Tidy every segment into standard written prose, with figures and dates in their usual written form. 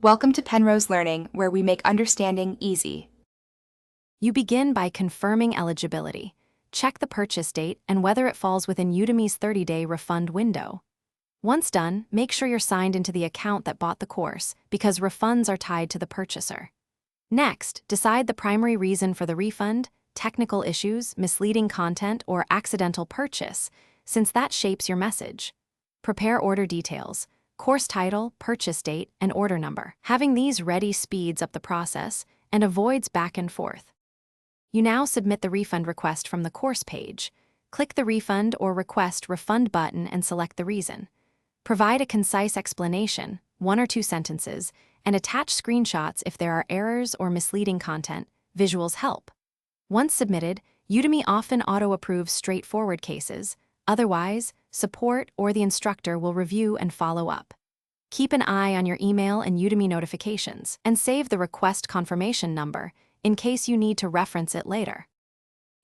Welcome to Penrose Learning, where we make understanding easy. You begin by confirming eligibility. Check the purchase date and whether it falls within Udemy's 30-day refund window. Once done, make sure you're signed into the account that bought the course, because refunds are tied to the purchaser. Next, decide the primary reason for the refund: technical issues, misleading content, or accidental purchase, since that shapes your message. Prepare order details: course title, purchase date, and order number. Having these ready speeds up the process and avoids back and forth. You now submit the refund request from the course page. Click the Refund or Request Refund button and select the reason. Provide a concise explanation, 1 or 2 sentences, and attach screenshots if there are errors or misleading content. Visuals help. Once submitted, Udemy often auto-approves straightforward cases. Otherwise, support or the instructor will review and follow up. Keep an eye on your email and Udemy notifications, and save the request confirmation number in case you need to reference it later.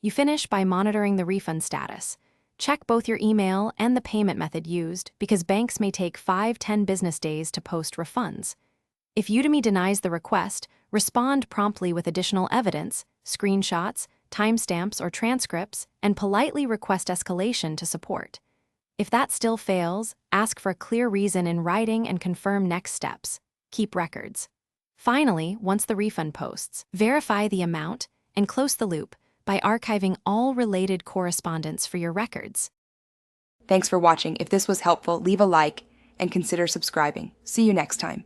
You finish by monitoring the refund status. Check both your email and the payment method used, because banks may take 5-10 business days to post refunds. If Udemy denies the request, respond promptly with additional evidence, screenshots, timestamps, or transcripts, and politely request escalation to support. If that still fails, ask for a clear reason in writing and confirm next steps. Keep records. Finally, once the refund posts, verify the amount and close the loop by archiving all related correspondence for your records. Thanks for watching. If this was helpful, leave a like and consider subscribing. See you next time.